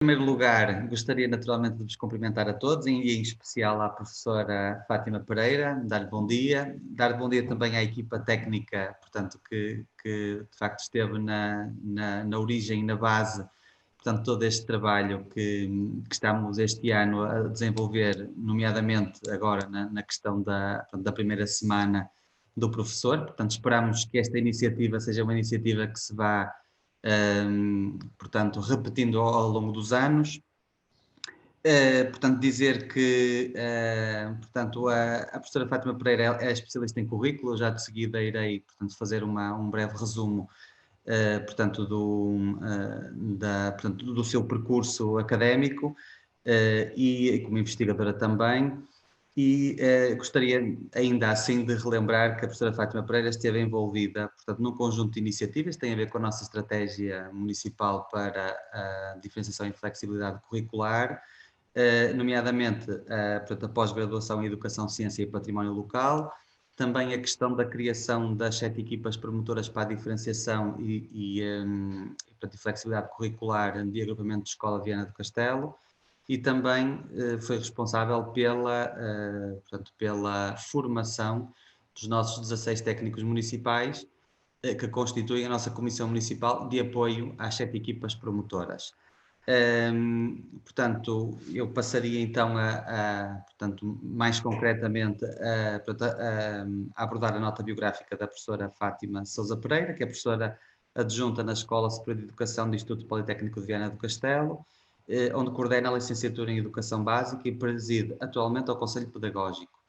Em primeiro lugar, gostaria naturalmente de vos cumprimentar a todos, e em especial à professora Fátima Pereira, dar-lhe bom dia também à equipa técnica, portanto, que de facto esteve na origem e na base, portanto, todo este trabalho que estamos este ano a desenvolver, nomeadamente agora na questão da primeira semana do professor. Portanto, esperamos que esta iniciativa seja uma iniciativa que se vá portanto, repetindo ao longo dos anos. Portanto, dizer que portanto, a professora Fátima Pereira é especialista em currículo. Já de seguida irei, portanto, fazer um breve resumo portanto, portanto, do seu percurso académico e como investigadora também. E gostaria ainda assim de relembrar que a professora Fátima Pereira esteve envolvida, portanto, num conjunto de iniciativas que têm a ver com a nossa estratégia municipal para a diferenciação e flexibilidade curricular, nomeadamente portanto, a pós-graduação em Educação, Ciência e Património Local, também a questão da criação das 7 equipas promotoras para a diferenciação e flexibilidade curricular de agrupamento de Escola Viana do Castelo, e também foi responsável portanto, pela formação dos nossos 16 técnicos municipais, que constituem a nossa Comissão Municipal de Apoio às 7 equipas promotoras. Portanto, eu passaria então portanto, mais concretamente a abordar a nota biográfica da professora Fátima Sousa Pereira, que é professora adjunta na Escola Superior de Educação do Instituto Politécnico de Viana do Castelo, onde coordena a licenciatura em Educação Básica e preside atualmente ao Conselho Pedagógico.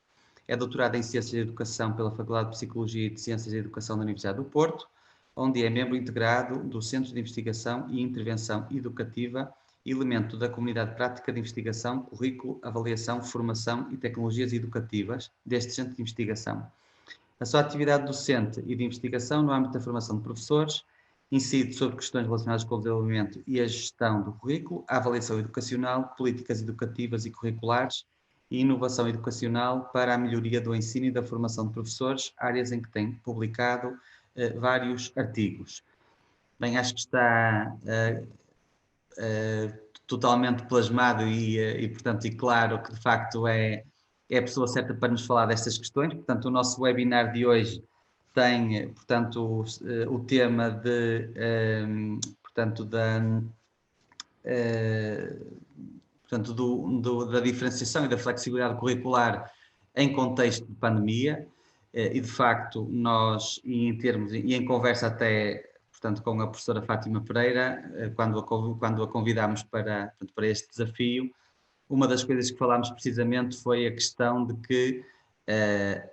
É doutorada em Ciências de Educação pela Faculdade de Psicologia e de Ciências de Educação da Universidade do Porto, onde é membro integrado do Centro de Investigação e Intervenção Educativa, elemento da Comunidade Prática de Investigação, Currículo, Avaliação, Formação e Tecnologias Educativas deste Centro de Investigação. A sua atividade docente e de investigação no âmbito da formação de professores incide sobre questões relacionadas com o desenvolvimento e a gestão do currículo, a avaliação educacional, políticas educativas e curriculares e inovação educacional para a melhoria do ensino e da formação de professores, áreas em que tem publicado vários artigos. Bem, acho que está totalmente plasmado portanto, e claro que de facto é a pessoa certa para nos falar destas questões. Portanto, o nosso webinar de hoje tem, portanto, o tema portanto, da diferenciação e da flexibilidade curricular em contexto de pandemia, e de facto nós, e em conversa até, portanto, com a professora Fátima Pereira, quando a convidámos para este desafio, uma das coisas que falámos precisamente foi a questão de que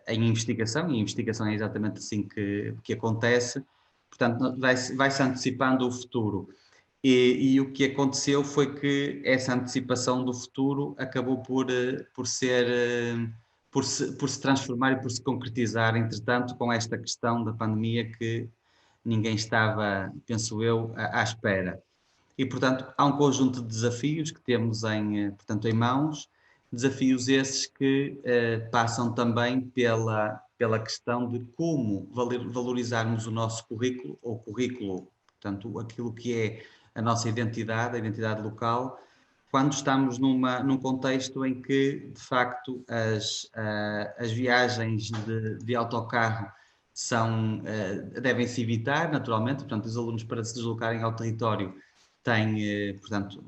em investigação, e a investigação é exatamente assim que acontece, portanto, vai-se antecipando o futuro. E o que aconteceu foi que essa antecipação do futuro acabou por se transformar e por se concretizar, entretanto, com esta questão da pandemia que ninguém estava, penso eu, à espera. E, portanto, há um conjunto de desafios que temos portanto, em mãos, desafios esses que passam também pela questão de como valorizarmos o nosso currículo, ou currículo, portanto, aquilo que é a nossa identidade, a identidade local, quando estamos num contexto em que, de facto, as viagens de autocarro devem-se evitar, naturalmente. Portanto, os alunos, para se deslocarem ao território, portanto,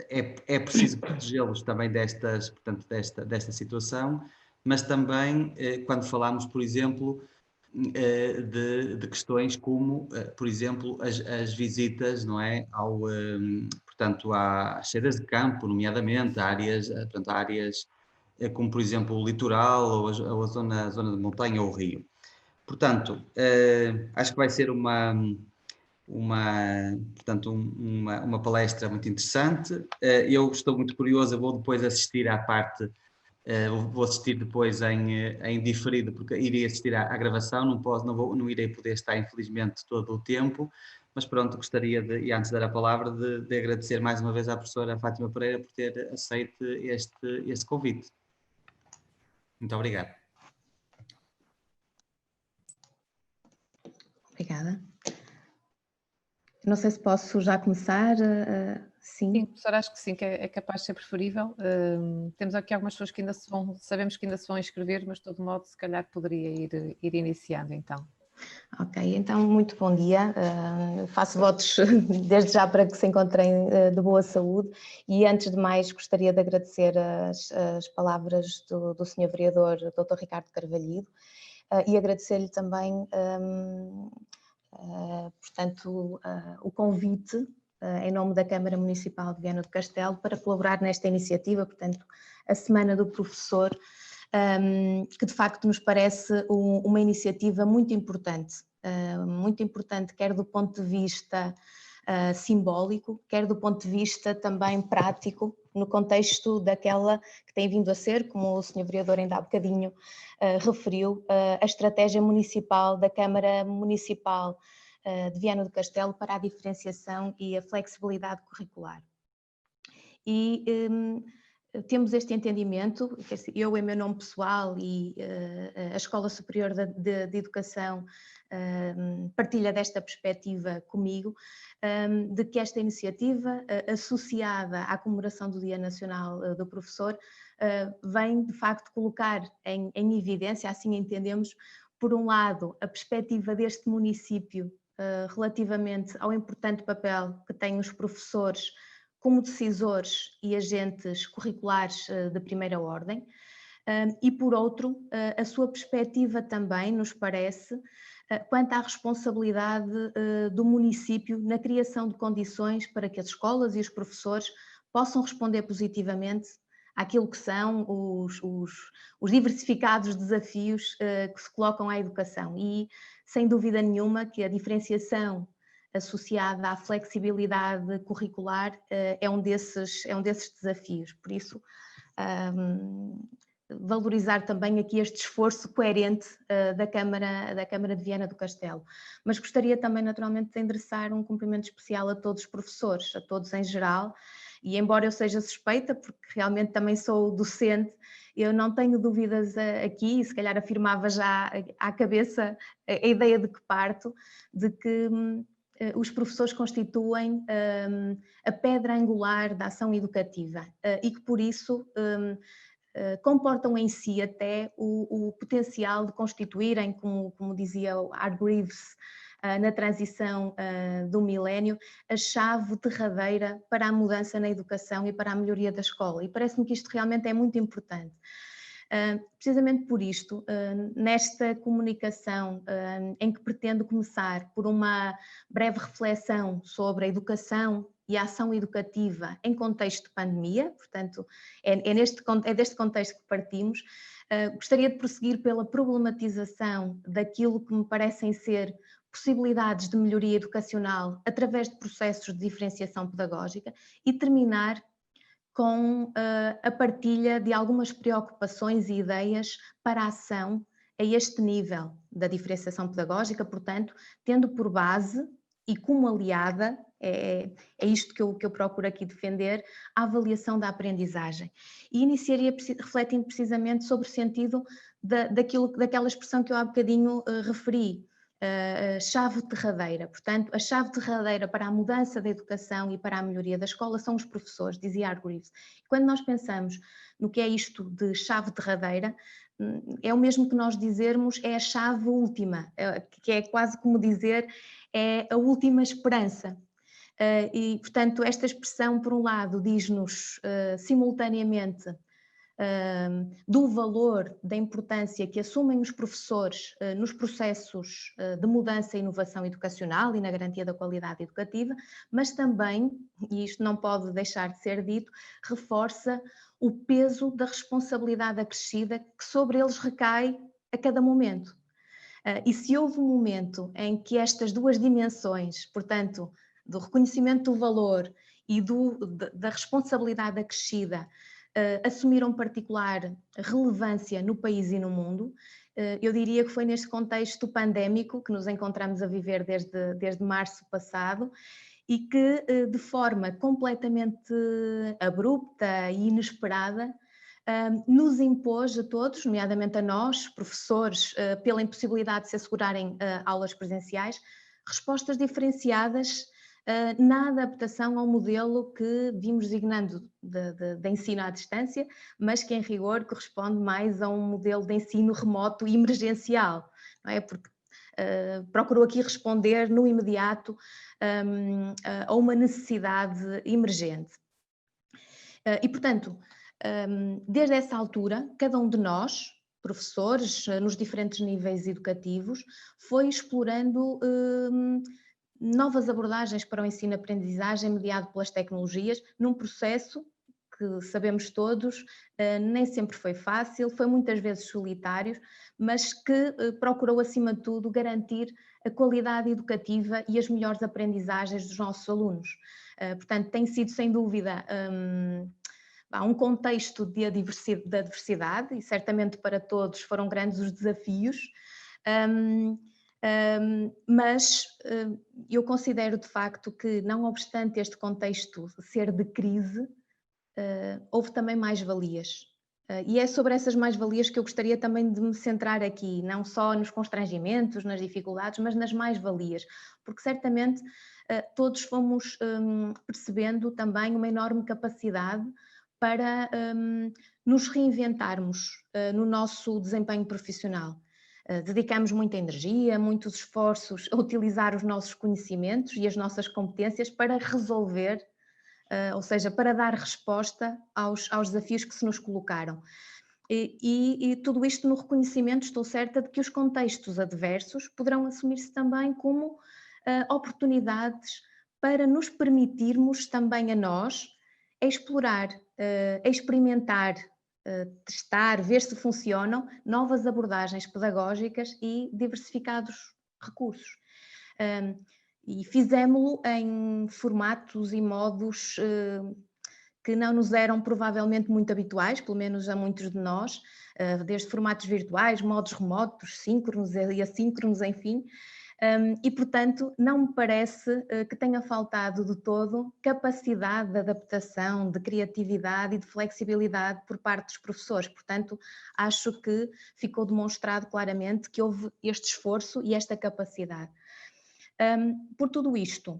é preciso protegê-los também portanto, desta situação, mas também quando falamos, por exemplo, de questões como, por exemplo, as visitas, não é, portanto, às saídas de campo, nomeadamente, portanto, áreas como, por exemplo, o litoral ou a zona de montanha ou o rio. Portanto, acho que vai ser portanto, uma palestra muito interessante. Eu estou muito curioso, eu vou depois assistir à parte, vou assistir depois em diferido, porque irei assistir à gravação, não irei poder estar, infelizmente, todo o tempo, mas pronto, gostaria e antes de dar a palavra, de agradecer mais uma vez à professora Fátima Pereira por ter aceito este convite. Muito obrigado. Obrigada. Não sei se posso já começar Sim, Sim, professora, acho que sim, que é capaz de ser preferível. Temos aqui algumas pessoas que ainda sabemos que ainda se vão inscrever, mas de todo modo, se calhar poderia ir iniciando então. ok. Então, muito bom dia. Faço votos desde já para que se encontrem de boa saúde e, antes de mais, gostaria de agradecer as palavras do Sr. Vereador Dr. Ricardo Carvalhido e agradecer-lhe também, portanto, o convite em nome da Câmara Municipal de Viana do Castelo para colaborar nesta iniciativa, portanto, a Semana do Professor, que de facto nos parece uma iniciativa muito importante, quer do ponto de vista simbólico, quer do ponto de vista também prático, no contexto daquela que tem vindo a ser, como o Sr. Vereador ainda há bocadinho referiu, a estratégia municipal da Câmara Municipal de Viana do Castelo para a diferenciação e a flexibilidade curricular. E temos este entendimento, eu em meu nome pessoal e a Escola Superior de Educação partilha desta perspectiva comigo, de que esta iniciativa associada à comemoração do Dia Nacional do Professor vem de facto colocar em evidência, assim entendemos, por um lado a perspectiva deste município relativamente ao importante papel que têm os professores como decisores e agentes curriculares de primeira ordem, e por outro, a sua perspectiva também nos parece quanto à responsabilidade do município na criação de condições para que as escolas e os professores possam responder positivamente àquilo que são os diversificados desafios que se colocam à educação. E, sem dúvida nenhuma, que a diferenciação associada à flexibilidade curricular é um desses desafios. Por isso, valorizar também aqui este esforço coerente da Câmara de Viana do Castelo. Mas gostaria também, naturalmente, de endereçar um cumprimento especial a todos os professores, a todos em geral, e embora eu seja suspeita, porque realmente também sou docente, eu não tenho dúvidas aqui, e se calhar afirmava já à cabeça a ideia de que parto, de que os professores constituem a pedra angular da ação educativa e que por isso comportam em si até o potencial de constituírem, como dizia o Hargreaves na transição do milénio, a chave derradeira para a mudança na educação e para a melhoria da escola. E parece-me que isto realmente é muito importante. Precisamente por isto, nesta comunicação em que pretendo começar por uma breve reflexão sobre a educação e a ação educativa em contexto de pandemia, portanto é deste contexto que partimos, gostaria de prosseguir pela problematização daquilo que me parecem ser possibilidades de melhoria educacional através de processos de diferenciação pedagógica e terminar com a partilha de algumas preocupações e ideias para a ação a este nível da diferenciação pedagógica, portanto, tendo por base e como aliada, é isto que eu procuro aqui defender, a avaliação da aprendizagem. E iniciaria refletindo precisamente sobre o sentido daquela expressão que eu há bocadinho referi, chave derradeira. Portanto, a chave derradeira para a mudança da educação e para a melhoria da escola são os professores, dizia Hargreaves. Quando nós pensamos no que é isto de chave derradeira, é o mesmo que nós dizermos é a chave última, que é quase como dizer é a última esperança. E, portanto, esta expressão, por um lado, diz-nos simultaneamente do valor, da importância que assumem os professores nos processos de mudança e inovação educacional e na garantia da qualidade educativa, mas também, e isto não pode deixar de ser dito, reforça o peso da responsabilidade acrescida que sobre eles recai a cada momento. E se houve um momento em que estas duas dimensões, portanto, do reconhecimento do valor e da responsabilidade acrescida, assumiram particular relevância no país e no mundo, eu diria que foi neste contexto pandémico que nos encontramos a viver desde março passado e que de forma completamente abrupta e inesperada nos impôs a todos, nomeadamente a nós, professores, pela impossibilidade de se assegurarem aulas presenciais, respostas diferenciadas na adaptação ao modelo que vimos designando de ensino à distância, mas que em rigor corresponde mais a um modelo de ensino remoto e emergencial, não é? Porque procurou aqui responder no imediato a uma necessidade emergente. E, portanto, desde essa altura, cada um de nós, professores, nos diferentes níveis educativos, foi explorando novas abordagens para o ensino-aprendizagem mediado pelas tecnologias, num processo que sabemos todos, nem sempre foi fácil, foi muitas vezes solitário, mas que procurou, acima de tudo, garantir a qualidade educativa e as melhores aprendizagens dos nossos alunos. Portanto, tem sido, sem dúvida, um contexto da diversidade, e certamente para todos foram grandes os desafios, mas eu considero de facto que, não obstante este contexto ser de crise, houve também mais-valias. E é sobre essas mais-valias que eu gostaria também de me centrar aqui, não só nos constrangimentos, nas dificuldades, mas nas mais-valias, porque certamente todos fomos percebendo também uma enorme capacidade para nos reinventarmos no nosso desempenho profissional. Dedicamos muita energia, muitos esforços a utilizar os nossos conhecimentos e as nossas competências para resolver, ou seja, para dar resposta aos desafios que se nos colocaram. E tudo isto no reconhecimento, estou certa, de que os contextos adversos poderão assumir-se também como oportunidades para nos permitirmos também a nós explorar, experimentar, testar, ver se funcionam novas abordagens pedagógicas e diversificados recursos. E fizemo-lo em formatos e modos que não nos eram provavelmente muito habituais, pelo menos a muitos de nós, desde formatos virtuais, modos remotos, síncronos e assíncronos, enfim. E, portanto, não me parece que tenha faltado de todo capacidade de adaptação, de criatividade e de flexibilidade por parte dos professores. Portanto, acho que ficou demonstrado claramente que houve este esforço e esta capacidade. Por tudo isto,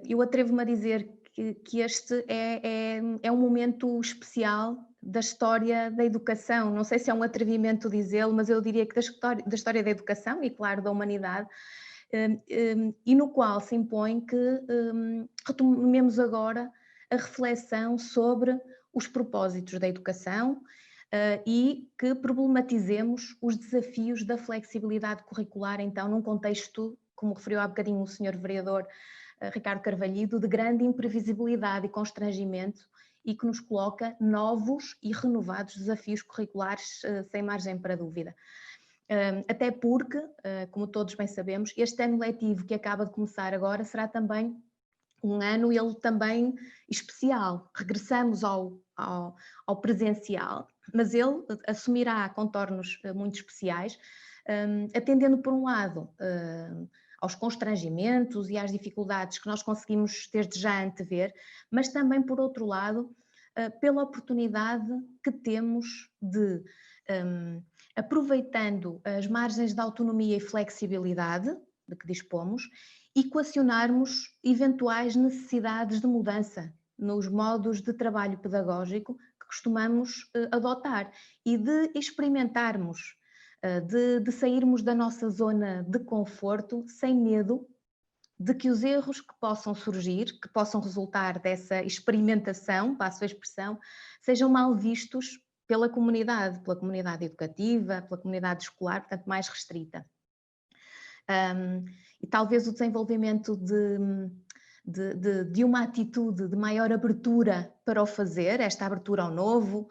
eu atrevo-me a dizer que este é um momento especial da história da educação. Não sei se é um atrevimento dizê-lo, mas eu diria que da história da educação e, claro, da humanidade, e no qual se impõe que retomemos agora a reflexão sobre os propósitos da educação e que problematizemos os desafios da flexibilidade curricular, então, num contexto, como referiu há bocadinho o Sr. Vereador Ricardo Carvalhido, de grande imprevisibilidade e constrangimento, e que nos coloca novos e renovados desafios curriculares sem margem para dúvida. Até porque, como todos bem sabemos, este ano letivo que acaba de começar agora será também um ano ele também especial. Regressamos ao presencial, mas ele assumirá contornos muito especiais, atendendo por um lado aos constrangimentos e às dificuldades que nós conseguimos desde já antever, mas também, por outro lado, pela oportunidade que temos de, aproveitando as margens de autonomia e flexibilidade de que dispomos, equacionarmos eventuais necessidades de mudança nos modos de trabalho pedagógico que costumamos adotar e de experimentarmos, de sairmos da nossa zona de conforto sem medo de que os erros que possam surgir, que possam resultar dessa experimentação, passo a expressão, sejam mal vistos pela comunidade educativa, pela comunidade escolar, portanto mais restrita. E talvez o desenvolvimento de uma atitude de maior abertura para o fazer, esta abertura ao novo,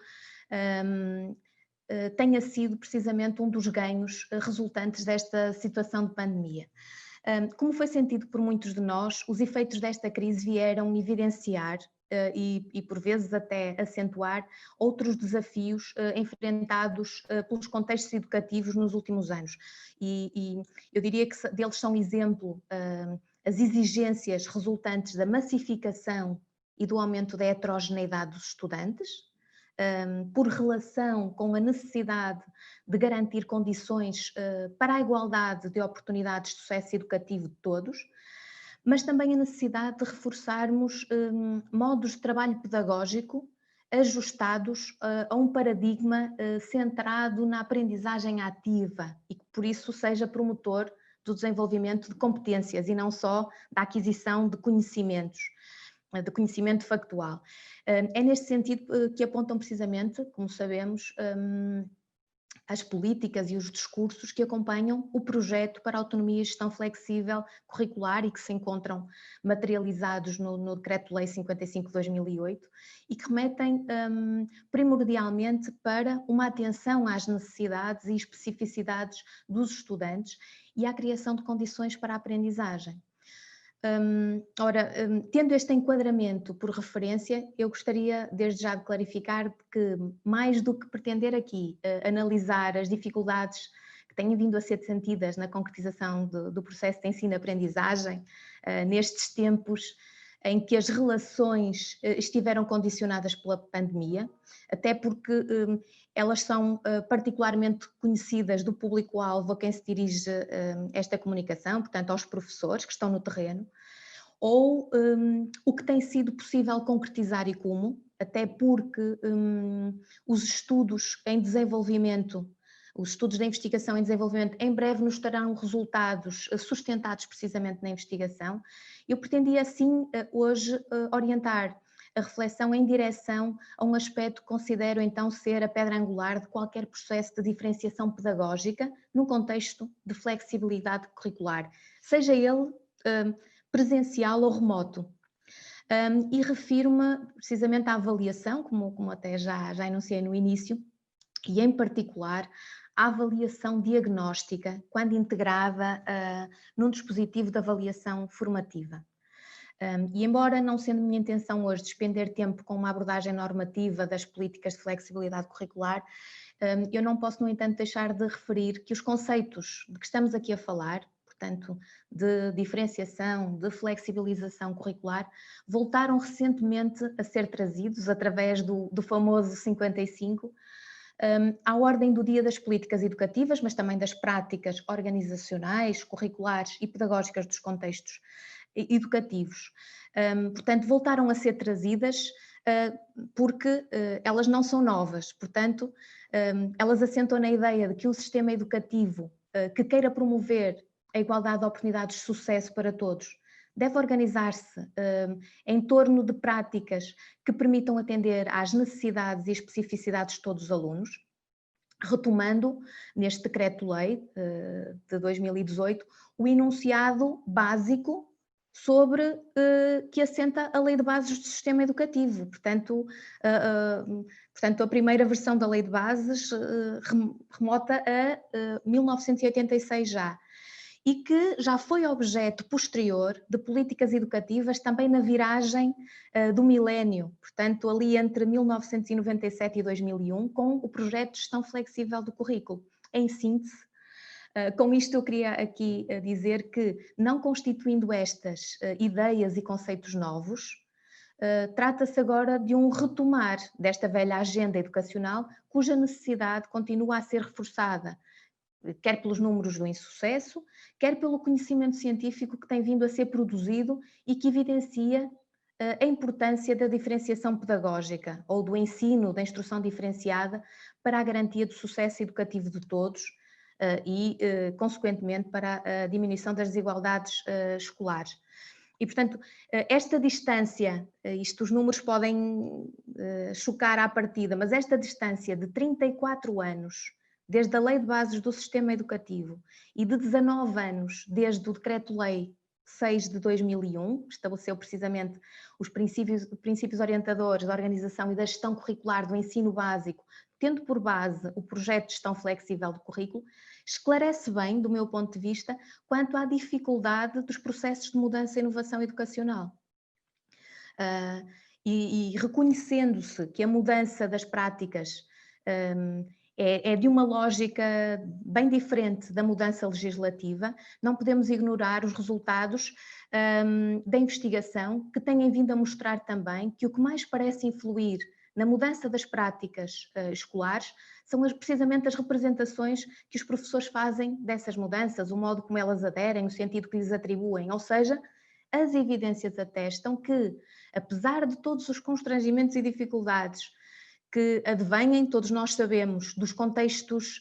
tenha sido precisamente um dos ganhos resultantes desta situação de pandemia. Como foi sentido por muitos de nós, os efeitos desta crise vieram evidenciar e por vezes até acentuar outros desafios enfrentados pelos contextos educativos nos últimos anos. E eu diria que deles são exemplo as exigências resultantes da massificação e do aumento da heterogeneidade dos estudantes, por relação com a necessidade de garantir condições para a igualdade de oportunidades de sucesso educativo de todos, mas também a necessidade de reforçarmos modos de trabalho pedagógico ajustados a um paradigma centrado na aprendizagem ativa e que por isso seja promotor do desenvolvimento de competências e não só da aquisição de conhecimento factual. É neste sentido que apontam precisamente, como sabemos, as políticas e os discursos que acompanham o projeto para a autonomia e gestão flexível curricular e que se encontram materializados no Decreto-Lei 55/2008 e que remetem primordialmente para uma atenção às necessidades e especificidades dos estudantes e à criação de condições para a aprendizagem. Tendo este enquadramento por referência, eu gostaria desde já de clarificar que, mais do que pretender aqui analisar as dificuldades que têm vindo a ser sentidas na concretização do processo de ensino-aprendizagem, nestes tempos em que as relações estiveram condicionadas pela pandemia, até porque elas são particularmente conhecidas do público-alvo a quem se dirige esta comunicação, portanto aos professores que estão no terreno, ou o que tem sido possível concretizar e como, até porque os estudos em desenvolvimento, os estudos de investigação em desenvolvimento em breve nos darão resultados sustentados precisamente na investigação. Eu pretendia assim hoje orientar a reflexão em direção a um aspecto que considero então ser a pedra angular de qualquer processo de diferenciação pedagógica num contexto de flexibilidade curricular, seja ele presencial ou remoto. E refiro-me precisamente à avaliação, como até já enunciei no início, e em particular a avaliação diagnóstica quando integrada num dispositivo de avaliação formativa. E embora não sendo minha intenção hoje despender tempo com uma abordagem normativa das políticas de flexibilidade curricular, eu não posso, no entanto, deixar de referir que os conceitos de que estamos aqui a falar, portanto, de diferenciação, de flexibilização curricular, voltaram recentemente a ser trazidos através do famoso 55, à ordem do dia das políticas educativas, mas também das práticas organizacionais, curriculares e pedagógicas dos contextos educativos. Portanto, voltaram a ser trazidas porque elas não são novas, portanto, elas assentam na ideia de que um sistema educativo que queira promover a igualdade de oportunidades de sucesso para todos deve organizar-se em torno de práticas que permitam atender às necessidades e especificidades de todos os alunos, retomando neste Decreto-Lei de 2018 o enunciado básico sobre que assenta a Lei de Bases do Sistema Educativo. Portanto, a primeira versão da Lei de Bases remota a 1986 já, e que já foi objeto posterior de políticas educativas também na viragem do milénio, portanto ali entre 1997 e 2001, com o projeto de gestão flexível do currículo. Em síntese, com isto eu queria aqui dizer que, não constituindo estas ideias e conceitos novos, trata-se agora de um retomar desta velha agenda educacional cuja necessidade continua a ser reforçada, quer pelos números do insucesso, quer pelo conhecimento científico que tem vindo a ser produzido e que evidencia a importância da diferenciação pedagógica ou do ensino, da instrução diferenciada para a garantia do sucesso educativo de todos e, consequentemente, para a diminuição das desigualdades escolares. E, portanto, esta distância, os números podem chocar à partida, mas esta distância de 34 anos desde a Lei de Bases do Sistema Educativo e de 19 anos desde o Decreto-Lei 6 de 2001, estabeleceu precisamente os princípios orientadores da organização e da gestão curricular do ensino básico, tendo por base o projeto de gestão flexível do currículo, esclarece bem, do meu ponto de vista, quanto à dificuldade dos processos de mudança e inovação educacional. E reconhecendo-se que a mudança das práticas é de uma lógica bem diferente da mudança legislativa, não podemos ignorar os resultados da investigação que têm vindo a mostrar também que o que mais parece influir na mudança das práticas escolares são precisamente as representações que os professores fazem dessas mudanças, o modo como elas aderem, o sentido que lhes atribuem, ou seja, as evidências atestam que, apesar de todos os constrangimentos e dificuldades que advêm, todos nós sabemos, dos contextos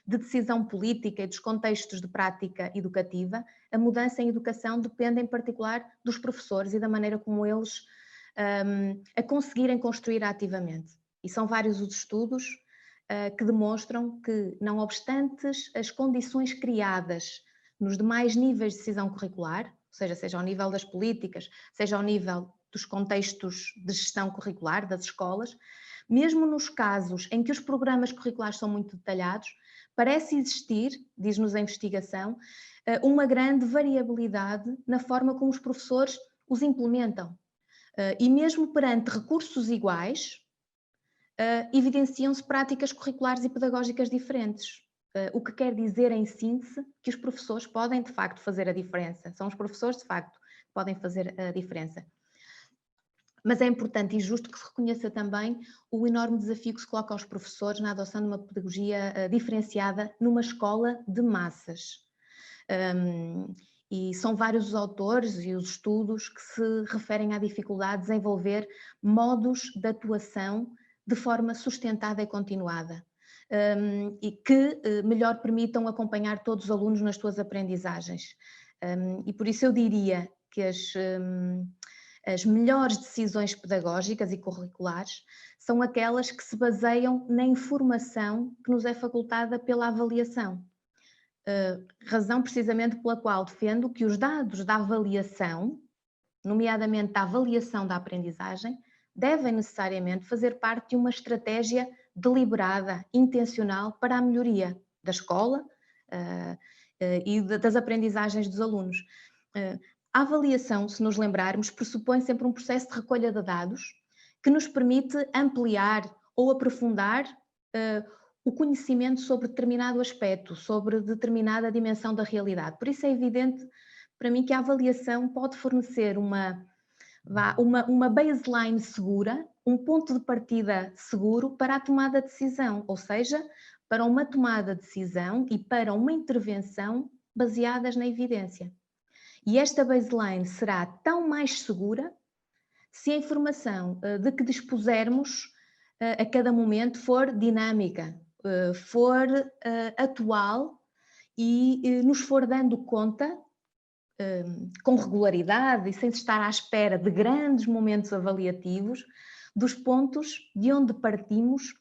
de decisão política e dos contextos de prática educativa, a mudança em educação depende em particular dos professores e da maneira como eles a conseguirem construir ativamente. E são vários os estudos que demonstram que, não obstantes as condições criadas nos demais níveis de decisão curricular, ou seja ao nível das políticas, seja ao nível dos contextos de gestão curricular das escolas, mesmo nos casos em que os programas curriculares são muito detalhados, parece existir, diz-nos a investigação, uma grande variabilidade na forma como os professores os implementam. E mesmo perante recursos iguais, evidenciam-se práticas curriculares e pedagógicas diferentes. O que quer dizer, em síntese, que os professores podem, de facto, fazer a diferença. São os professores, de facto, que podem fazer a diferença. Mas é importante e justo que se reconheça também o enorme desafio que se coloca aos professores na adoção de uma pedagogia diferenciada numa escola de massas. E são vários os autores e os estudos que se referem à dificuldade de desenvolver modos de atuação de forma sustentada e continuada, e que melhor permitam acompanhar todos os alunos nas suas aprendizagens. E por isso eu diria que as melhores decisões pedagógicas e curriculares são aquelas que se baseiam na informação que nos é facultada pela avaliação. Razão precisamente pela qual defendo que os dados da avaliação, nomeadamente da avaliação da aprendizagem, devem necessariamente fazer parte de uma estratégia deliberada, intencional para a melhoria da escola e das aprendizagens dos alunos. A avaliação, se nos lembrarmos, pressupõe sempre um processo de recolha de dados que nos permite ampliar ou aprofundar o conhecimento sobre determinado aspecto, sobre determinada dimensão da realidade. Por isso é evidente para mim que a avaliação pode fornecer uma baseline segura, um ponto de partida seguro para a tomada de decisão, ou seja, para uma tomada de decisão e para uma intervenção baseadas na evidência. E esta baseline será tão mais segura se a informação de que dispusermos a cada momento for dinâmica, for atual e nos for dando conta, com regularidade e sem se estar à espera de grandes momentos avaliativos, dos pontos de onde partimos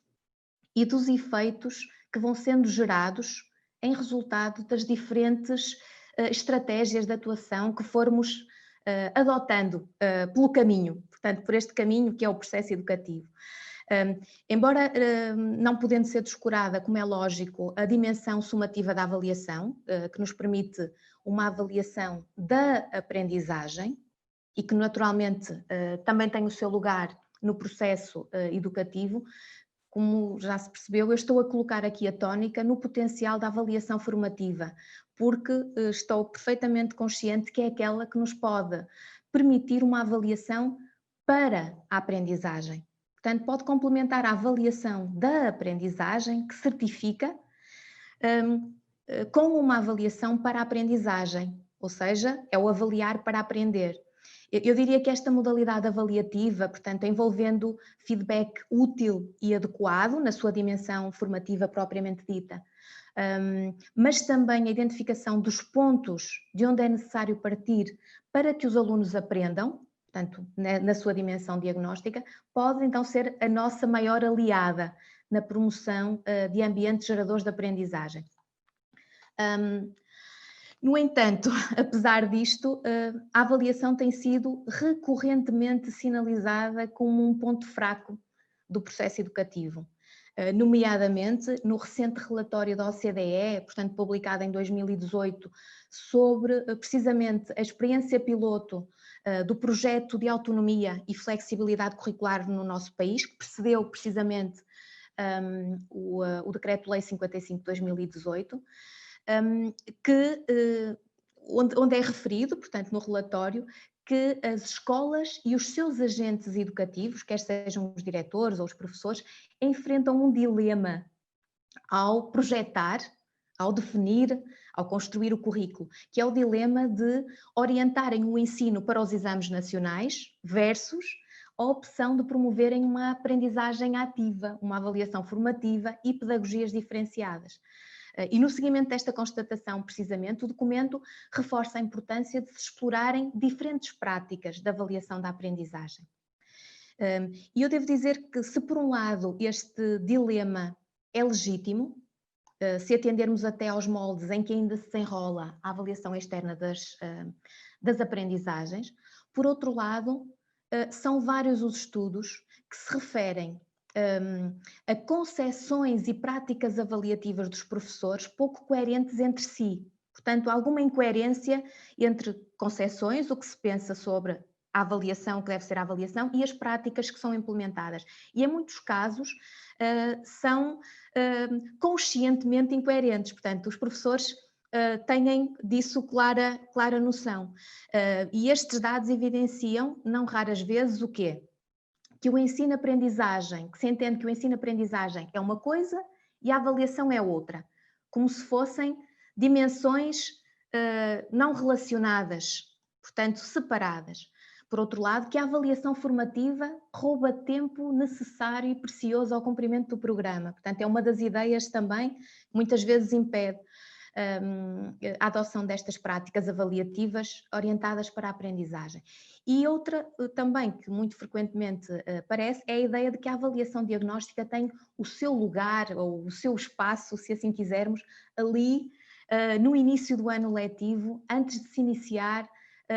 e dos efeitos que vão sendo gerados em resultado das diferentes estratégias de atuação que formos adotando pelo caminho, portanto, por este caminho que é o processo educativo. Embora não podendo ser descurada, como é lógico, a dimensão sumativa da avaliação, que nos permite uma avaliação da aprendizagem e que naturalmente também tem o seu lugar no processo educativo, como já se percebeu, eu estou a colocar aqui a tónica no potencial da avaliação formativa, porque estou perfeitamente consciente que é aquela que nos pode permitir uma avaliação para a aprendizagem. Portanto, pode complementar a avaliação da aprendizagem, que certifica, com uma avaliação para a aprendizagem, ou seja, é o avaliar para aprender. Eu diria que esta modalidade avaliativa, portanto, envolvendo feedback útil e adequado na sua dimensão formativa propriamente dita, mas também a identificação dos pontos de onde é necessário partir para que os alunos aprendam, portanto, na sua dimensão diagnóstica, pode então ser a nossa maior aliada na promoção de ambientes geradores de aprendizagem. No entanto, apesar disto, a avaliação tem sido recorrentemente sinalizada como um ponto fraco do processo educativo, nomeadamente no recente relatório da OCDE, portanto publicado em 2018, sobre precisamente a experiência piloto do projeto de autonomia e flexibilidade curricular no nosso país, que precedeu precisamente o Decreto-Lei 55 de 2018, onde é referido, portanto, no relatório, que as escolas e os seus agentes educativos, quer sejam os diretores ou os professores, enfrentam um dilema ao projetar, ao definir, ao construir o currículo, que é o dilema de orientarem o ensino para os exames nacionais versus a opção de promoverem uma aprendizagem ativa, uma avaliação formativa e pedagogias diferenciadas. E no seguimento desta constatação, precisamente, o documento reforça a importância de se explorarem diferentes práticas de avaliação da aprendizagem. E eu devo dizer que, se por um lado este dilema é legítimo, se atendermos até aos moldes em que ainda se enrola a avaliação externa das aprendizagens, por outro lado, são vários os estudos que se referem a concepções e práticas avaliativas dos professores pouco coerentes entre si. Portanto, alguma incoerência entre concepções, o que se pensa sobre a avaliação, que deve ser a avaliação, e as práticas que são implementadas. E em muitos casos são conscientemente incoerentes. Portanto, os professores têm disso clara noção. E estes dados evidenciam, não raras vezes, o quê? Que o ensino-aprendizagem, que se entende que o ensino-aprendizagem é uma coisa e a avaliação é outra, como se fossem dimensões não relacionadas, portanto separadas. Por outro lado, que a avaliação formativa rouba tempo necessário e precioso ao cumprimento do programa. Portanto, é uma das ideias também que muitas vezes impede a adoção destas práticas avaliativas orientadas para a aprendizagem. E outra também que muito frequentemente aparece é a ideia de que a avaliação diagnóstica tem o seu lugar ou o seu espaço, se assim quisermos, ali no início do ano letivo, antes de se iniciar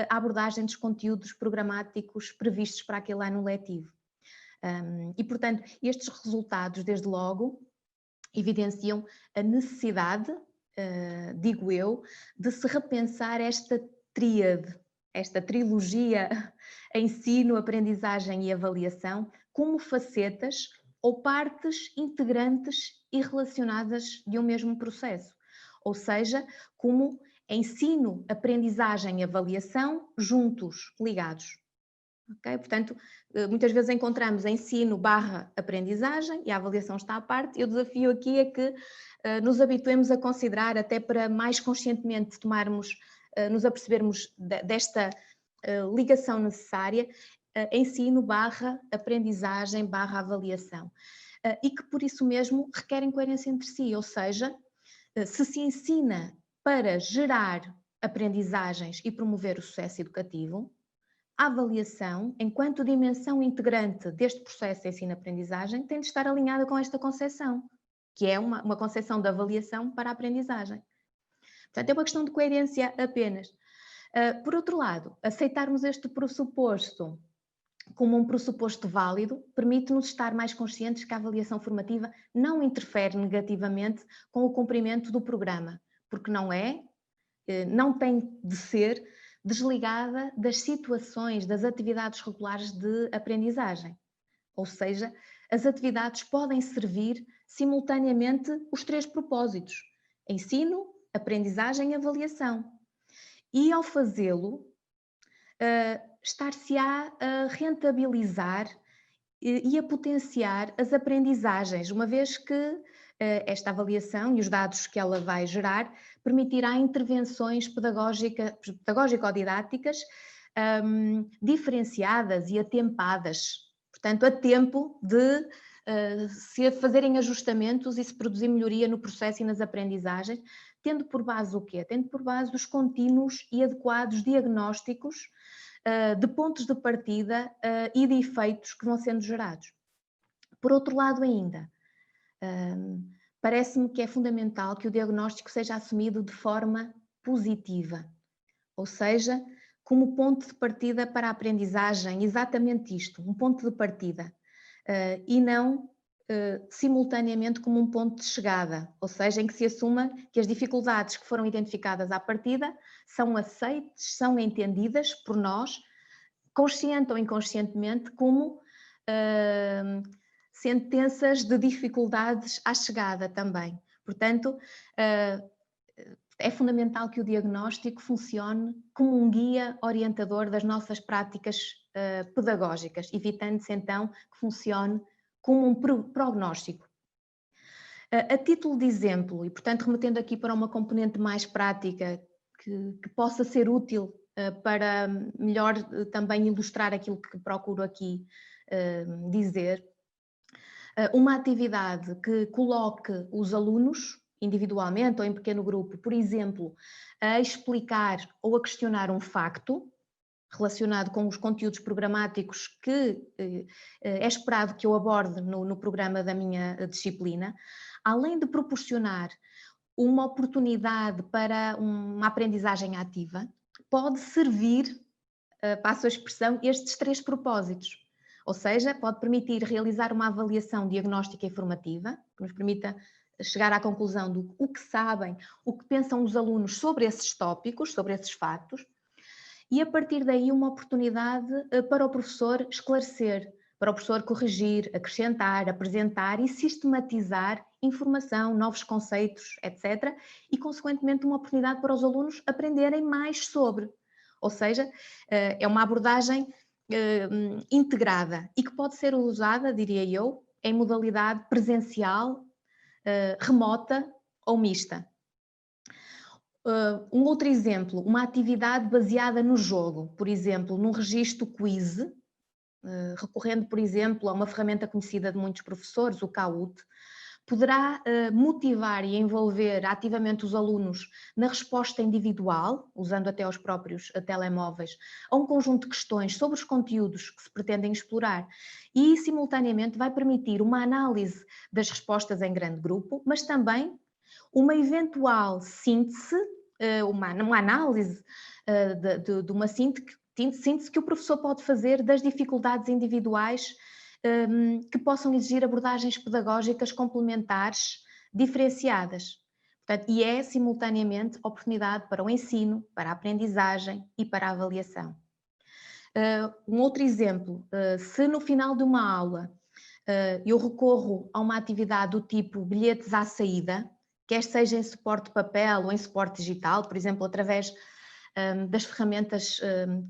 a abordagem dos conteúdos programáticos previstos para aquele ano letivo. E, portanto, estes resultados, desde logo, evidenciam a necessidade, digo eu, de se repensar esta tríade, esta trilogia ensino, aprendizagem e avaliação como facetas ou partes integrantes e relacionadas de um mesmo processo. Ou seja, como ensino, aprendizagem e avaliação juntos, ligados. Okay? Portanto, muitas vezes encontramos ensino / aprendizagem e a avaliação está à parte, e o desafio aqui é que nos habituemos a considerar, até para mais conscientemente nos apercebermos desta ligação necessária, ensino / aprendizagem / avaliação, e que por isso mesmo requerem coerência entre si, ou seja, se ensina para gerar aprendizagens e promover o sucesso educativo, a avaliação, enquanto dimensão integrante deste processo de ensino-aprendizagem, tem de estar alinhada com esta concepção, que é uma concepção de avaliação para a aprendizagem. Portanto, é uma questão de coerência apenas. Por outro lado, aceitarmos este pressuposto como um pressuposto válido permite-nos estar mais conscientes que a avaliação formativa não interfere negativamente com o cumprimento do programa, porque não tem de ser desligada das situações, das atividades regulares de aprendizagem. Ou seja, as atividades podem servir simultaneamente os 3 propósitos: ensino, aprendizagem e avaliação. E ao fazê-lo, estar-se-á a rentabilizar e a potenciar as aprendizagens, uma vez que esta avaliação e os dados que ela vai gerar permitirá intervenções pedagógico-didáticas diferenciadas e atempadas, portanto, a tempo de se fazerem ajustamentos e se produzir melhoria no processo e nas aprendizagens, tendo por base o quê? Tendo por base os contínuos e adequados diagnósticos de pontos de partida e de efeitos que vão sendo gerados. Por outro lado ainda, parece-me que é fundamental que o diagnóstico seja assumido de forma positiva, ou seja, como ponto de partida para a aprendizagem, exatamente isto, um ponto de partida, e não simultaneamente como um ponto de chegada, ou seja, em que se assuma que as dificuldades que foram identificadas à partida são aceites, são entendidas por nós, consciente ou inconscientemente, como sentenças de dificuldades à chegada também. Portanto, é fundamental que o diagnóstico funcione como um guia orientador das nossas práticas pedagógicas, evitando-se então que funcione como um prognóstico. A título de exemplo, e portanto remetendo aqui para uma componente mais prática que possa ser útil para melhor também ilustrar aquilo que procuro aqui dizer, uma atividade que coloque os alunos individualmente ou em pequeno grupo, por exemplo, a explicar ou a questionar um facto relacionado com os conteúdos programáticos que é esperado que eu aborde no programa da minha disciplina, além de proporcionar uma oportunidade para uma aprendizagem ativa, pode servir, passo a expressão, estes 3 propósitos. Ou seja, pode permitir realizar uma avaliação diagnóstica e formativa, que nos permita chegar à conclusão do o que sabem, o que pensam os alunos sobre esses tópicos, sobre esses factos, e a partir daí uma oportunidade para o professor esclarecer, para o professor corrigir, acrescentar, apresentar e sistematizar informação, novos conceitos, etc. E, consequentemente, uma oportunidade para os alunos aprenderem mais sobre. Ou seja, é uma abordagem integrada e que pode ser usada, diria eu, em modalidade presencial, remota ou mista. Um outro exemplo, uma atividade baseada no jogo, por exemplo, num registro quiz, recorrendo, por exemplo, a uma ferramenta conhecida de muitos professores, o Kahoot, poderá motivar e envolver ativamente os alunos na resposta individual, usando até os próprios telemóveis, a um conjunto de questões sobre os conteúdos que se pretendem explorar e, simultaneamente, vai permitir uma análise das respostas em grande grupo, mas também uma eventual síntese, uma análise de uma síntese que o professor pode fazer das dificuldades individuais que possam exigir abordagens pedagógicas complementares diferenciadas. Portanto, e é simultaneamente oportunidade para o ensino, para a aprendizagem e para a avaliação. Um outro exemplo, se no final de uma aula eu recorro a uma atividade do tipo bilhetes à saída, quer seja em suporte de papel ou em suporte digital, por exemplo, através das ferramentas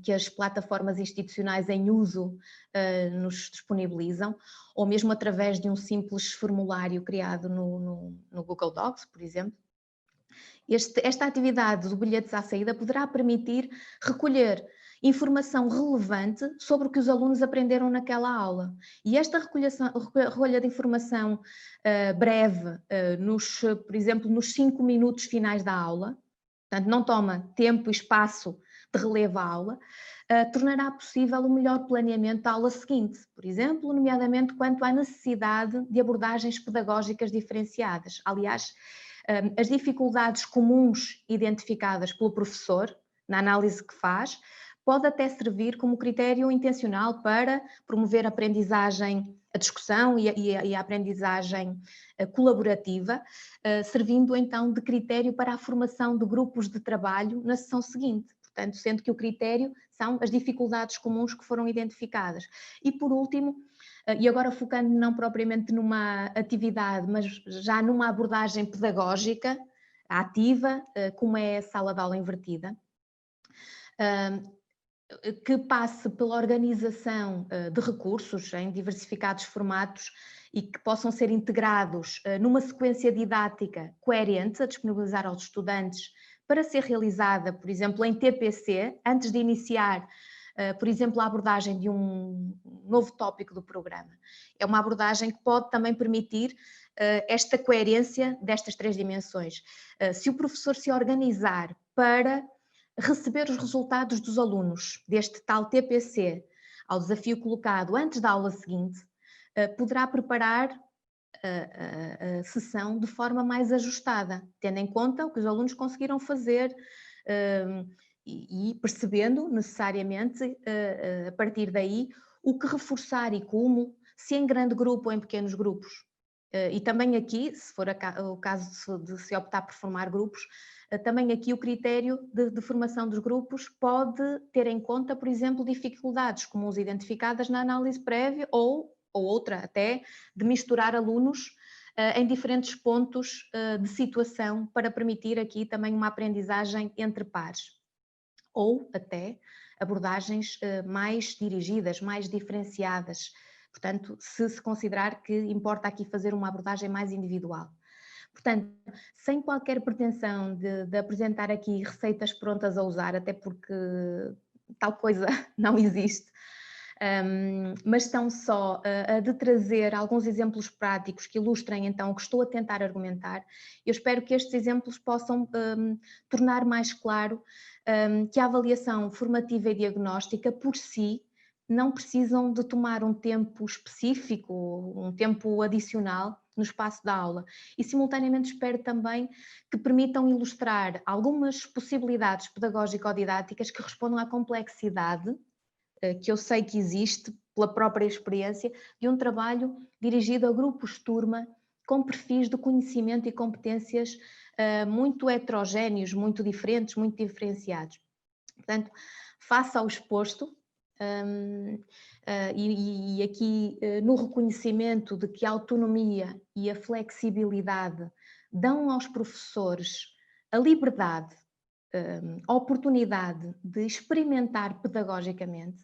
que as plataformas institucionais em uso nos disponibilizam, ou mesmo através de um simples formulário criado no Google Docs, por exemplo. Esta atividade do bilhetes à saída poderá permitir recolher informação relevante sobre o que os alunos aprenderam naquela aula. E esta recolha de informação breve, por exemplo, nos 5 minutos finais da aula, portanto não toma tempo e espaço de relevo à aula, tornará possível o melhor planeamento da aula seguinte, por exemplo, nomeadamente quanto à necessidade de abordagens pedagógicas diferenciadas. Aliás, as dificuldades comuns identificadas pelo professor, na análise que faz, pode até servir como critério intencional para promover a aprendizagem, a discussão e a aprendizagem colaborativa, servindo então de critério para a formação de grupos de trabalho na sessão seguinte. Portanto, sendo que o critério são as dificuldades comuns que foram identificadas. E por último, e agora focando não propriamente numa atividade, mas já numa abordagem pedagógica ativa, como é a sala de aula invertida, que passe pela organização de recursos em diversificados formatos e que possam ser integrados numa sequência didática coerente a disponibilizar aos estudantes para ser realizada, por exemplo, em TPC, antes de iniciar, por exemplo, a abordagem de um novo tópico do programa. É uma abordagem que pode também permitir esta coerência destas 3 dimensões. Se o professor se organizar para receber os resultados dos alunos deste tal TPC ao desafio colocado antes da aula seguinte, poderá preparar a sessão de forma mais ajustada, tendo em conta o que os alunos conseguiram fazer e percebendo necessariamente a partir daí o que reforçar e como, se em grande grupo ou em pequenos grupos. E também aqui, se for o caso de se optar por formar grupos, também aqui o critério de formação dos grupos pode ter em conta, por exemplo, dificuldades comuns identificadas na análise prévia ou outra até, de misturar alunos em diferentes pontos de situação para permitir aqui também uma aprendizagem entre pares. Ou até abordagens mais dirigidas, mais diferenciadas. Portanto, se considerar que importa aqui fazer uma abordagem mais individual. Portanto, sem qualquer pretensão de apresentar aqui receitas prontas a usar, até porque tal coisa não existe, mas estão só de trazer alguns exemplos práticos que ilustrem então o que estou a tentar argumentar. Eu espero que estes exemplos possam tornar mais claro que a avaliação formativa e diagnóstica por si não precisam de tomar um tempo específico, um tempo adicional no espaço da aula, e simultaneamente espero também que permitam ilustrar algumas possibilidades pedagógico-didáticas que respondam à complexidade que eu sei que existe pela própria experiência de um trabalho dirigido a grupos turma com perfis de conhecimento e competências muito heterogéneos, muito diferentes, muito diferenciados. Portanto, face ao exposto, e aqui no reconhecimento de que a autonomia e a flexibilidade dão aos professores a liberdade, a oportunidade de experimentar pedagogicamente,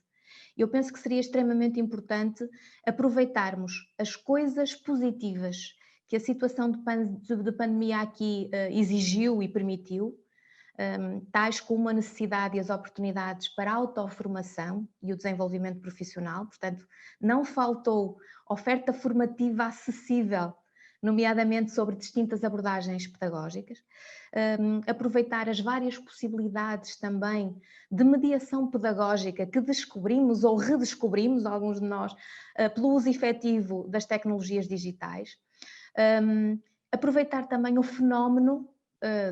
eu penso que seria extremamente importante aproveitarmos as coisas positivas que a situação de pandemia aqui exigiu e permitiu, tais como a necessidade e as oportunidades para a autoformação e o desenvolvimento profissional. Portanto, não faltou oferta formativa acessível, nomeadamente sobre distintas abordagens pedagógicas, aproveitar as várias possibilidades também de mediação pedagógica que descobrimos ou redescobrimos, alguns de nós, pelo uso efetivo das tecnologias digitais, aproveitar também o fenómeno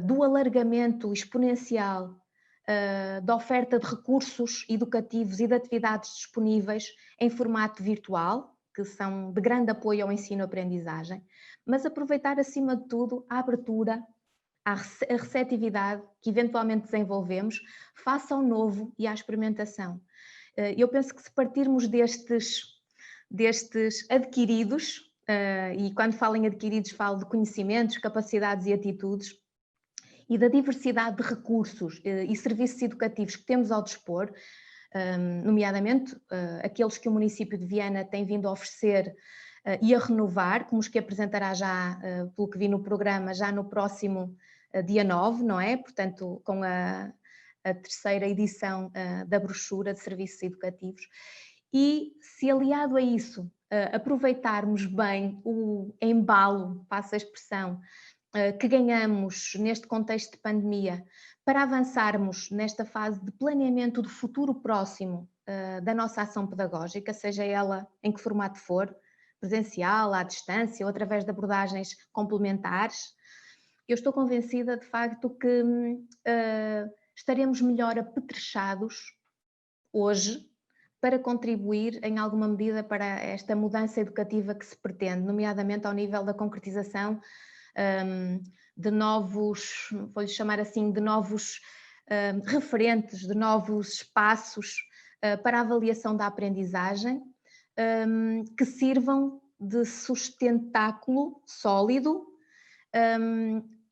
do alargamento exponencial da oferta de recursos educativos e de atividades disponíveis em formato virtual, que são de grande apoio ao ensino-aprendizagem, mas aproveitar acima de tudo a abertura, a receptividade que eventualmente desenvolvemos face ao novo e à experimentação. Eu penso que se partirmos destes adquiridos, e quando falo em adquiridos falo de conhecimentos, capacidades e atitudes, e da diversidade de recursos e serviços educativos que temos ao dispor, nomeadamente aqueles que o município de Viana tem vindo a oferecer e a renovar, como os que apresentará já, pelo que vi no programa, já no próximo dia 9, não é? Portanto, com a terceira edição da brochura de serviços educativos. E se aliado a isso, aproveitarmos bem o embalo, passo a expressão, que ganhamos neste contexto de pandemia para avançarmos nesta fase de planeamento do futuro próximo da nossa ação pedagógica, seja ela em que formato for, presencial, à distância ou através de abordagens complementares, eu estou convencida de facto que estaremos melhor apetrechados hoje para contribuir em alguma medida para esta mudança educativa que se pretende, nomeadamente ao nível da concretização de novos, vou-lhe chamar assim, de novos referentes, de novos espaços para a avaliação da aprendizagem, que sirvam de sustentáculo sólido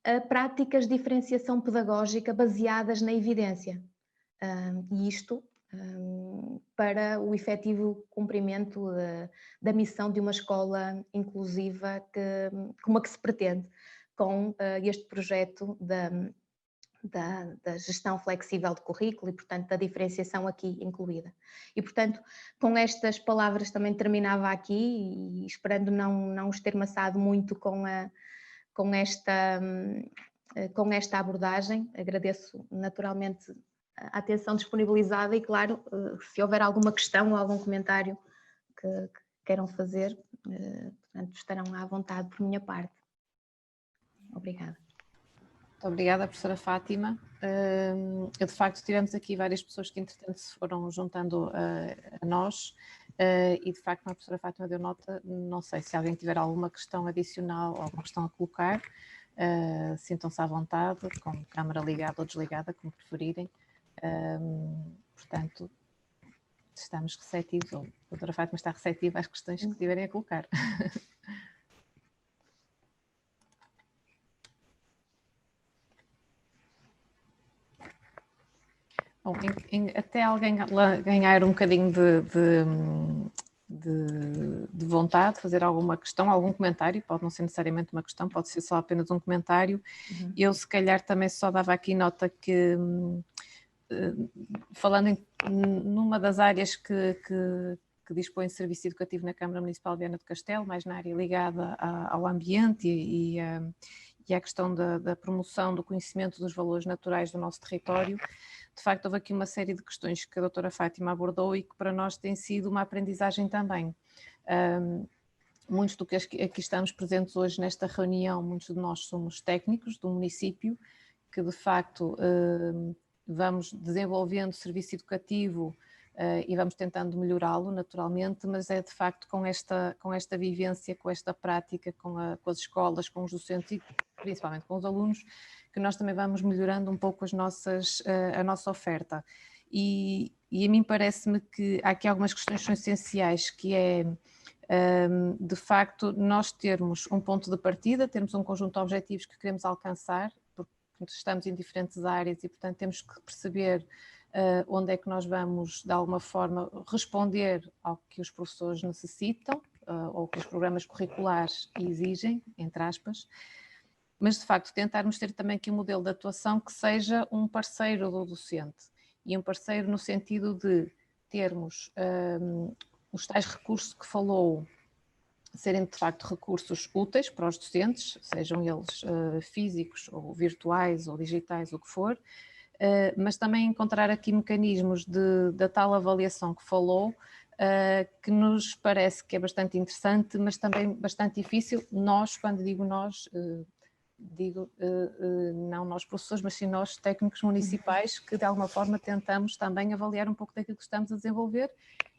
a práticas de diferenciação pedagógica baseadas na evidência. E isto para o efetivo cumprimento da missão de uma escola inclusiva como a que se pretende com este projeto da gestão flexível de currículo e, portanto, da diferenciação aqui incluída. E, portanto, com estas palavras também terminava aqui e esperando não os ter maçado muito com esta abordagem. Agradeço naturalmente a atenção disponibilizada e, claro, se houver alguma questão ou algum comentário que queiram fazer, portanto, estarão à vontade por minha parte. Obrigada. Muito obrigada, professora Fátima. De facto, tivemos aqui várias pessoas que, entretanto, se foram juntando a nós e, de facto, a professora Fátima deu nota. Não sei se alguém tiver alguma questão adicional ou alguma questão a colocar, sintam-se à vontade, com câmara ligada ou desligada, como preferirem. Portanto, estamos receptivos, ou a doutora Fátima está receptiva às questões que tiverem a colocar. Bom, até alguém ganhar um bocadinho de vontade de fazer alguma questão, algum comentário, pode não ser necessariamente uma questão, pode ser só apenas um comentário. Eu se calhar também só dava aqui nota que, falando numa das áreas que dispõe de serviço educativo na Câmara Municipal de Viana do Castelo, mais na área ligada ao ambiente e à questão da promoção do conhecimento dos valores naturais do nosso território, de facto houve aqui uma série de questões que a doutora Fátima abordou e que para nós tem sido uma aprendizagem também. Muitos do que aqui estamos presentes hoje nesta reunião, muitos de nós somos técnicos do município, que de facto vamos desenvolvendo serviço educativo e vamos tentando melhorá-lo naturalmente, mas é de facto com esta vivência, com esta prática, com as escolas, com os docentes e principalmente com os alunos, que nós também vamos melhorando um pouco a nossa oferta. E a mim parece-me que há aqui algumas questões que são essenciais, que é de facto nós termos um ponto de partida, termos um conjunto de objetivos que queremos alcançar, porque estamos em diferentes áreas e portanto temos que perceber onde é que nós vamos de alguma forma responder ao que os professores necessitam ou que os programas curriculares exigem, entre aspas, mas de facto tentarmos ter também aqui um modelo de atuação que seja um parceiro do docente e um parceiro no sentido de termos os tais recursos que falou serem de facto recursos úteis para os docentes, sejam eles físicos ou virtuais ou digitais, o que for, mas também encontrar aqui mecanismos da tal avaliação que falou, que nos parece que é bastante interessante, mas também bastante difícil. Nós, quando digo nós, não nós professores, mas sim nós técnicos municipais, que de alguma forma tentamos também avaliar um pouco daquilo que estamos a desenvolver,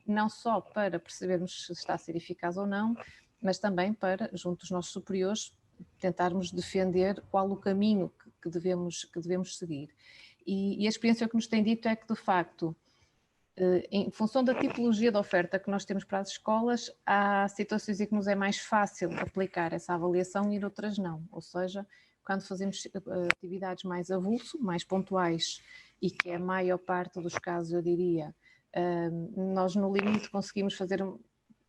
não só para percebermos se está a ser eficaz ou não, mas também para, junto dos nossos superiores, tentarmos defender qual o caminho que devemos seguir. E a experiência que nos tem dito é que, de facto, em função da tipologia de oferta que nós temos para as escolas, há situações em que nos é mais fácil aplicar essa avaliação e outras não. Ou seja, quando fazemos atividades mais avulso, mais pontuais, e que é a maior parte dos casos, eu diria, nós no limite conseguimos fazer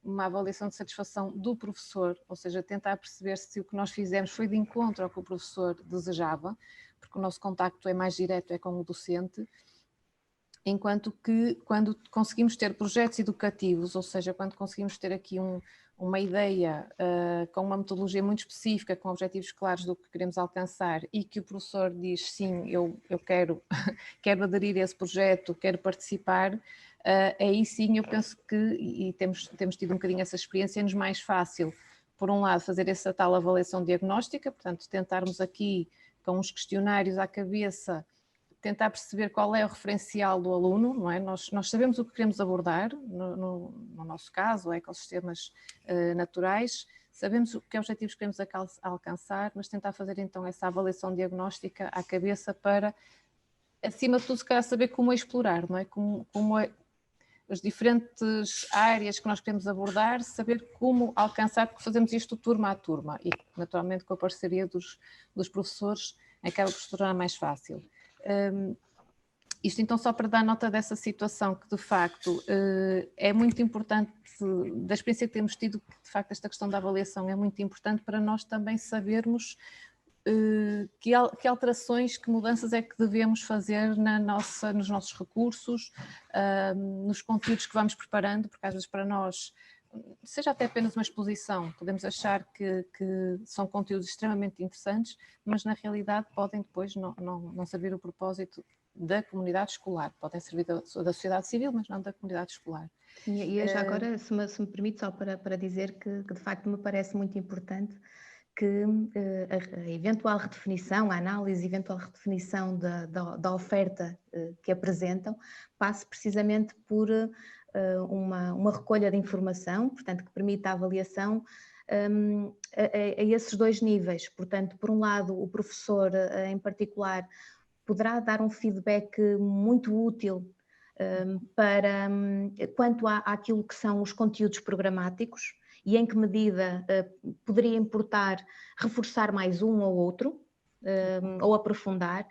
uma avaliação de satisfação do professor, ou seja, tentar perceber se o que nós fizemos foi de encontro ao que o professor desejava, porque o nosso contacto é mais direto, é com o docente, enquanto que quando conseguimos ter projetos educativos, ou seja, quando conseguimos ter aqui uma ideia com uma metodologia muito específica, com objetivos claros do que queremos alcançar e que o professor diz sim, eu quero, quero aderir a esse projeto, quero participar, aí sim eu penso que, e temos tido um bocadinho essa experiência, é-nos mais fácil, por um lado, fazer essa tal avaliação diagnóstica, portanto tentarmos aqui com os questionários à cabeça, tentar perceber qual é o referencial do aluno, não é? Nós sabemos o que queremos abordar, no nosso caso, ecossistemas naturais, sabemos que objetivos queremos alcançar, mas tentar fazer então essa avaliação diagnóstica à cabeça para, acima de tudo, se calhar saber como explorar, não é? Como é as diferentes áreas que nós queremos abordar, saber como alcançar, porque fazemos isto turma a turma e naturalmente com a parceria dos professores acaba por se tornar mais fácil. Isto então só para dar nota dessa situação que de facto é muito importante, da experiência que temos tido, que de facto esta questão da avaliação é muito importante para nós também sabermos que alterações, que mudanças é que devemos fazer nos nossos recursos, nos conteúdos que vamos preparando, porque às vezes para nós, seja até apenas uma exposição, podemos achar que são conteúdos extremamente interessantes, mas na realidade podem depois não servir o propósito da comunidade escolar, podem servir da sociedade civil, mas não da comunidade escolar. E já agora, se me permite, só para dizer que de facto me parece muito importante que a eventual redefinição, a análise e eventual redefinição da oferta que apresentam passe precisamente por uma recolha de informação, portanto, que permita a avaliação a esses dois níveis. Portanto, por um lado, o professor em particular poderá dar um feedback muito útil quanto àquilo que são os conteúdos programáticos e em que medida poderia importar reforçar mais um ou outro, ou aprofundar,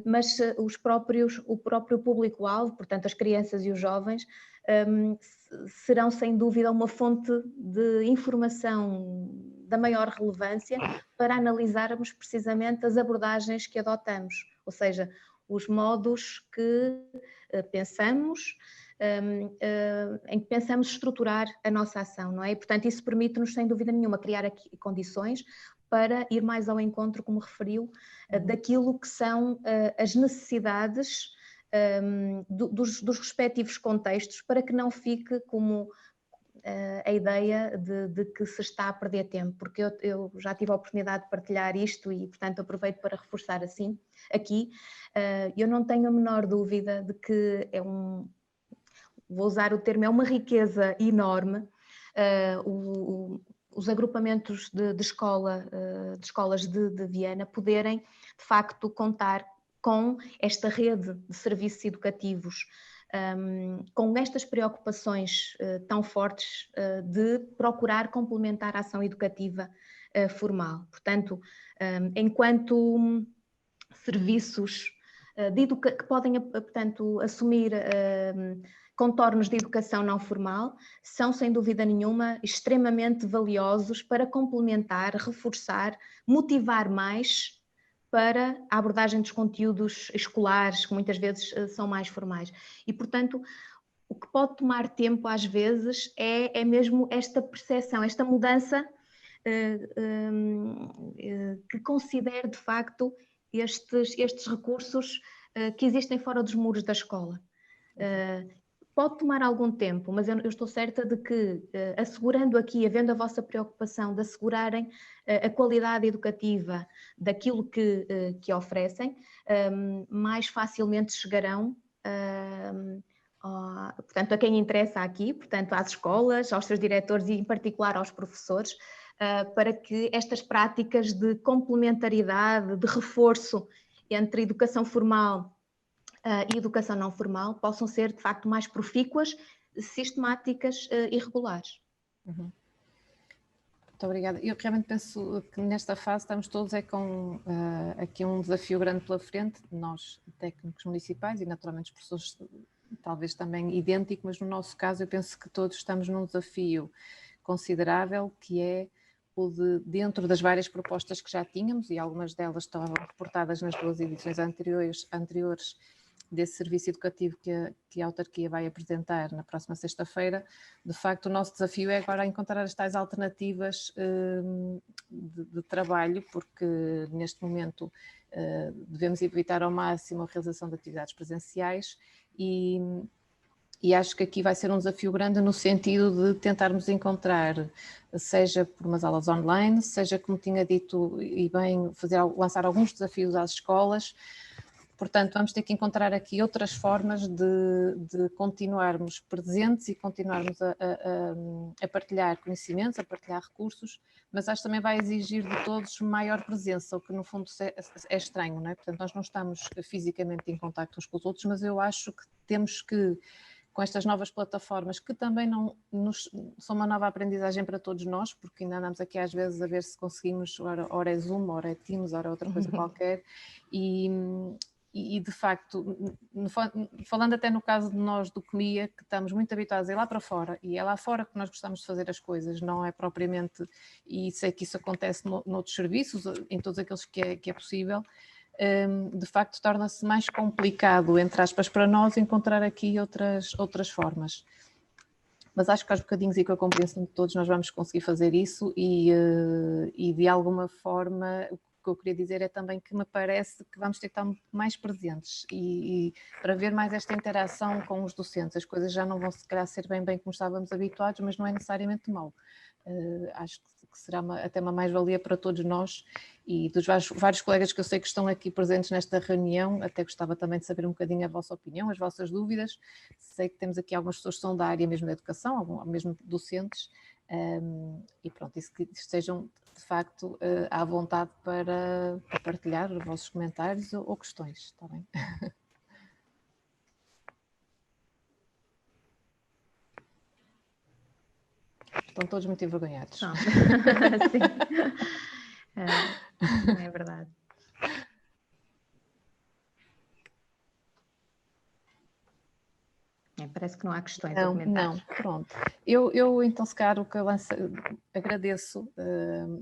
mas o próprio público-alvo, portanto as crianças e os jovens, serão sem dúvida uma fonte de informação da maior relevância para analisarmos precisamente as abordagens que adotamos, ou seja, os modos que pensamos, em que pensamos estruturar a nossa ação, não é? E, portanto, isso permite-nos, sem dúvida nenhuma, criar aqui condições para ir mais ao encontro, como referiu, daquilo que são as necessidades dos respectivos contextos, para que não fique como a ideia de que se está a perder tempo, porque eu já tive a oportunidade de partilhar isto e, portanto, aproveito para reforçar assim, aqui, eu não tenho a menor dúvida de que vou usar o termo, é uma riqueza enorme, os agrupamentos de escolas de Viana poderem, de facto, contar com esta rede de serviços educativos, com estas preocupações tão fortes de procurar complementar a ação educativa formal. Portanto, enquanto serviços que podem, portanto, assumir contornos de educação não formal, são, sem dúvida nenhuma, extremamente valiosos para complementar, reforçar, motivar mais para a abordagem dos conteúdos escolares, que muitas vezes são mais formais. E, portanto, o que pode tomar tempo, às vezes, é mesmo esta percepção, esta mudança que considere, de facto, estes recursos que existem fora dos muros da escola. Pode tomar algum tempo, mas eu estou certa de que, assegurando aqui, havendo a vossa preocupação de assegurarem a qualidade educativa daquilo que oferecem, mais facilmente chegarão, portanto, a quem interessa aqui, portanto, às escolas, aos seus diretores e, em particular, aos professores, para que estas práticas de complementaridade, de reforço entre educação formal e educação não formal possam ser, de facto, mais profícuas, sistemáticas e regulares. Muito obrigada. Eu realmente penso que nesta fase estamos todos com aqui um desafio grande pela frente, nós técnicos municipais e naturalmente os professores talvez também idêntico, mas no nosso caso eu penso que todos estamos num desafio considerável, que é o de, dentro das várias propostas que já tínhamos, e algumas delas estavam reportadas nas 2 edições anteriores desse serviço educativo que a autarquia vai apresentar na próxima sexta-feira. De facto, o nosso desafio é agora encontrar as tais alternativas de trabalho, porque neste momento devemos evitar ao máximo a realização de atividades presenciais e acho que aqui vai ser um desafio grande no sentido de tentarmos encontrar, seja por umas aulas online, seja, como tinha dito e bem, lançar alguns desafios às escolas. Portanto, vamos ter que encontrar aqui outras formas de continuarmos presentes e continuarmos a partilhar conhecimentos, a partilhar recursos, mas acho que também vai exigir de todos maior presença, o que no fundo é estranho, não é? Portanto, nós não estamos fisicamente em contacto uns com os outros, mas eu acho que temos que, com estas novas plataformas, que também são uma nova aprendizagem para todos nós, porque ainda andamos aqui às vezes a ver se conseguimos, ora é Zoom, ora é Teams, ora é outra coisa qualquer, e de facto, falando até no caso de nós do CMIA, que estamos muito habituados a ir lá para fora, e é lá fora que nós gostamos de fazer as coisas, não é propriamente, e sei que isso acontece noutros serviços, em todos aqueles que é possível, de facto torna-se mais complicado, entre aspas, para nós encontrar aqui outras formas. Mas acho que aos bocadinhos e com a compreensão de todos nós vamos conseguir fazer isso e de alguma forma o que eu queria dizer é também que me parece que vamos ter que estar mais presentes e para ver mais esta interação com os docentes. As coisas já não vão se calhar ser bem como estávamos habituados, mas não é necessariamente mau. Acho que será até uma mais-valia para todos nós e dos vários colegas que eu sei que estão aqui presentes nesta reunião, até gostava também de saber um bocadinho a vossa opinião, as vossas dúvidas. Sei que temos aqui algumas pessoas que são da área mesmo da educação, mesmo docentes, e pronto, isso que estejam de facto à vontade para partilhar os vossos comentários ou questões, está bem? Estão todos muito envergonhados. Sim, é verdade. É. parece que não há questões a Não, comentar. não, pronto. Eu então, se calhar, o que eu agradeço,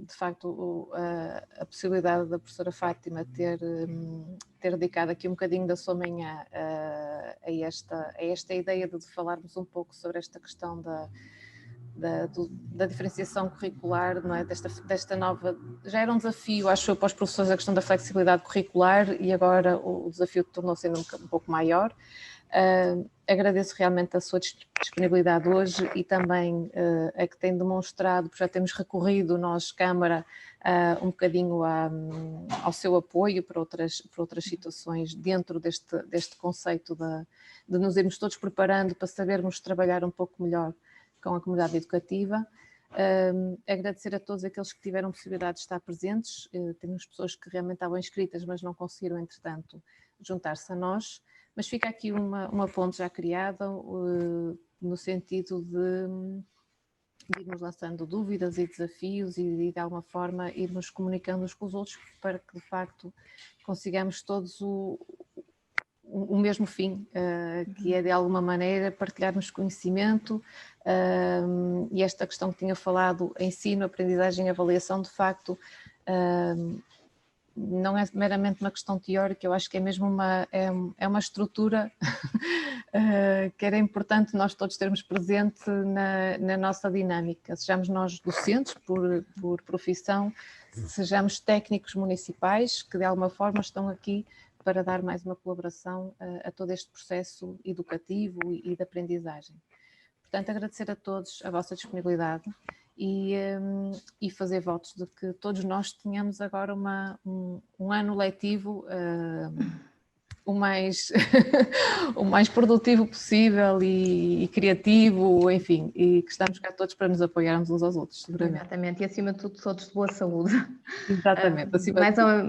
de facto, a possibilidade da professora Fátima ter dedicado aqui um bocadinho da sua manhã a esta ideia de falarmos um pouco sobre esta questão da diferenciação curricular, não é? Desta nova... Já era um desafio, acho eu, para os professores a questão da flexibilidade curricular e agora o desafio tornou-se ainda um pouco maior. Agradeço realmente a sua disponibilidade hoje e também a que tem demonstrado, porque já temos recorrido nós, Câmara, um bocadinho ao seu apoio para outras situações dentro deste conceito de nos irmos todos preparando para sabermos trabalhar um pouco melhor com a comunidade educativa. Agradecer a todos aqueles que tiveram possibilidade de estar presentes. Temos pessoas que realmente estavam inscritas, mas não conseguiram, entretanto, juntar-se a nós. Mas fica aqui uma ponte já criada, no sentido de irmos lançando dúvidas e desafios e de alguma forma irmos comunicando uns com os outros para que de facto consigamos todos o mesmo fim, que é de alguma maneira partilharmos conhecimento, e esta questão que tinha falado, ensino, aprendizagem e avaliação, de facto não é meramente uma questão teórica, eu acho que é mesmo uma estrutura que era importante nós todos termos presente na nossa dinâmica, sejamos nós docentes por profissão, sejamos técnicos municipais que de alguma forma estão aqui para dar mais uma colaboração a todo este processo educativo e de aprendizagem. Portanto, agradecer a todos a vossa disponibilidade e fazer votos de que todos nós tenhamos agora um ano letivo o mais produtivo possível e criativo, enfim, e que estamos cá todos para nos apoiarmos uns aos outros, seguramente. Exatamente, e acima de tudo todos de boa saúde. Exatamente.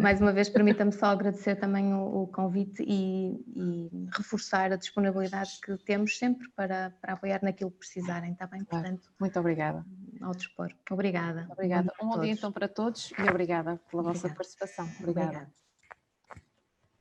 Mais uma vez, permita-me só agradecer também o convite e reforçar a disponibilidade que temos sempre para apoiar naquilo que precisarem, está bem? Portanto, muito obrigada. Ao dispor. Obrigada. Obrigada. Um bom dia então para todos e obrigada pela vossa participação. Obrigada.